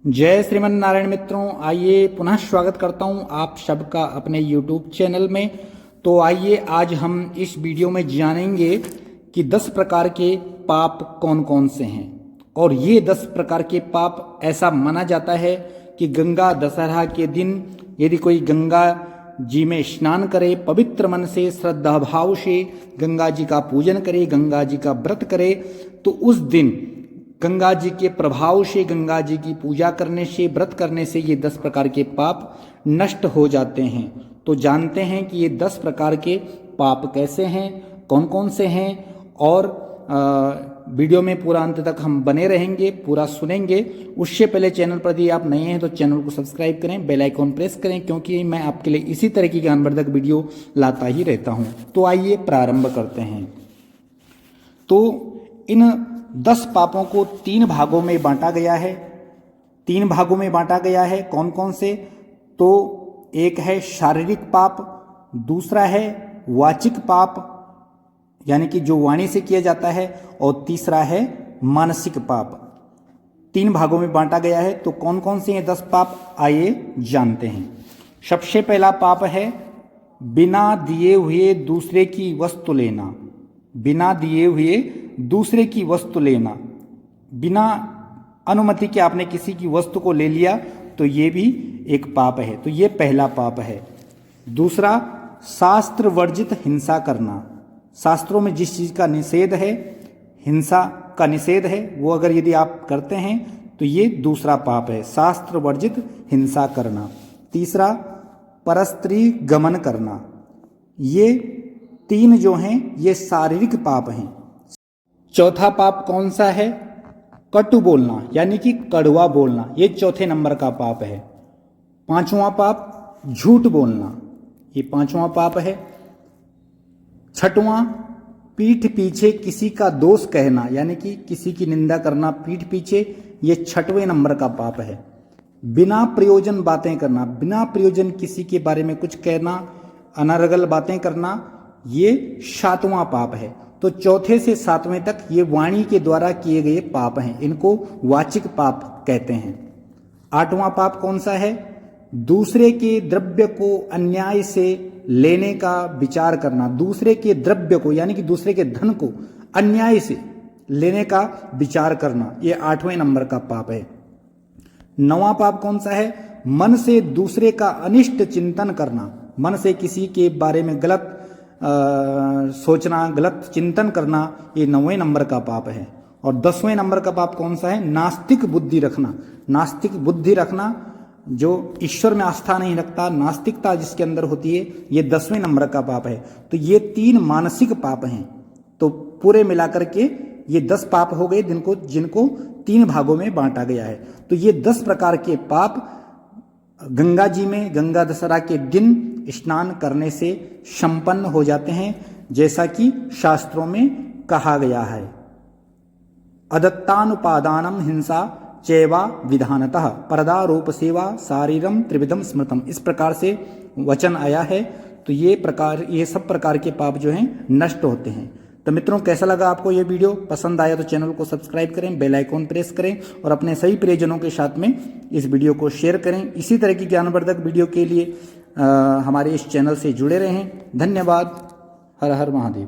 जय श्रीमन नारायण मित्रों, आइए पुनः स्वागत करता हूं आप सबका अपने YouTube चैनल में। तो आइए आज हम इस वीडियो में जानेंगे कि 10 प्रकार के पाप कौन कौन से हैं। और ये 10 प्रकार के पाप ऐसा माना जाता है कि गंगा दशहरा के दिन यदि कोई गंगा जी में स्नान करे, पवित्र मन से श्रद्धा भाव से गंगा जी का पूजन करे, गंगा जी का व्रत करे, तो उस दिन गंगा जी के प्रभाव से, गंगा जी की पूजा करने से, व्रत करने से ये 10 प्रकार के पाप नष्ट हो जाते हैं। तो जानते हैं कि ये 10 प्रकार के पाप कैसे हैं, कौन कौन से हैं, और वीडियो में पूरा अंत तक हम बने रहेंगे, पूरा सुनेंगे। उससे पहले चैनल पर यदि आप नए हैं तो चैनल को सब्सक्राइब करें, बेल आइकॉन प्रेस करें, क्योंकि मैं आपके लिए इसी तरह की ज्ञानवर्धक वीडियो लाता ही रहता हूं। तो आइए प्रारंभ करते हैं। तो इन 10 पापों को 3 भागों में बांटा गया है। 3 भागों में बांटा गया है। कौन कौन से? तो एक है शारीरिक पाप, दूसरा है वाचिक पाप यानी कि जो वाणी से किया जाता है, और तीसरा है मानसिक पाप। 3 भागों में बांटा गया है। तो कौन कौन से ये 10 पाप, आइए जानते हैं। सबसे पहला पाप है बिना दिए हुए दूसरे की वस्तु लेना। बिना दिए हुए दूसरे की वस्तु लेना, बिना अनुमति के आपने किसी की वस्तु को ले लिया, तो ये भी एक पाप है। तो ये पहला पाप है। दूसरा, शास्त्र वर्जित हिंसा करना। शास्त्रों में जिस चीज का निषेध है, हिंसा का निषेध है, वो अगर यदि आप करते हैं तो ये दूसरा पाप है, शास्त्र वर्जित हिंसा करना। तीसरा, परस्त्री गमन करना। ये 3 जो हैं ये शारीरिक पाप हैं। चौथा पाप कौन सा है? कटु बोलना यानी कि कड़वा बोलना, ये चौथे नंबर का पाप है। 5वां पाप झूठ बोलना, ये 5वां पाप है। 6वां, पीठ पीछे किसी का दोष कहना यानी कि किसी की निंदा करना पीठ पीछे, ये 6वें नंबर का पाप है। बिना प्रयोजन बातें करना, बिना प्रयोजन किसी के बारे में कुछ कहना, अनर्गल बातें करना, ये 7वां पाप है। तो चौथे से 7वें तक ये वाणी के द्वारा किए गए पाप हैं, इनको वाचिक पाप कहते हैं। 8वां पाप कौन सा है? दूसरे के द्रव्य को अन्याय से लेने का विचार करना। दूसरे के द्रव्य को यानी कि दूसरे के धन को अन्याय से लेने का विचार करना, ये 8वें नंबर का पाप है। 9वां पाप कौन सा है? मन से दूसरे का अनिष्ट चिंतन करना। मन से किसी के बारे में गलत सोचना, गलत चिंतन करना, ये 9वें नंबर का पाप है। और 10वें नंबर का पाप कौन सा है? नास्तिक बुद्धि रखना। नास्तिक बुद्धि रखना, जो ईश्वर में आस्था नहीं रखता, नास्तिकता जिसके अंदर होती है, ये 10वें नंबर का पाप है। तो ये 3 मानसिक पाप हैं। तो पूरे मिलाकर के ये 10 पाप हो गए जिनको 3 भागों में बांटा गया है। तो ये 10 प्रकार के पाप गंगा जी में गंगा दशहरा के दिन स्नान करने से संपन्न हो जाते हैं, जैसा कि शास्त्रों में कहा गया है। अदत्तानुपादानम हिंसा चैवा विधानतः परदारोप सेवा शारीरम त्रिविधम स्मृतम, इस प्रकार से वचन आया है। तो ये सब प्रकार के पाप जो हैं नष्ट होते हैं। तो मित्रों, कैसा लगा आपको ये वीडियो? पसंद आया तो चैनल को सब्सक्राइब करें, बेल आइकॉन प्रेस करें, और अपने सही प्रियजनों के साथ में इस वीडियो को शेयर करें। इसी तरह की ज्ञानवर्धक वीडियो के लिए हमारे इस चैनल से जुड़े रहें। धन्यवाद। हर हर महादेव।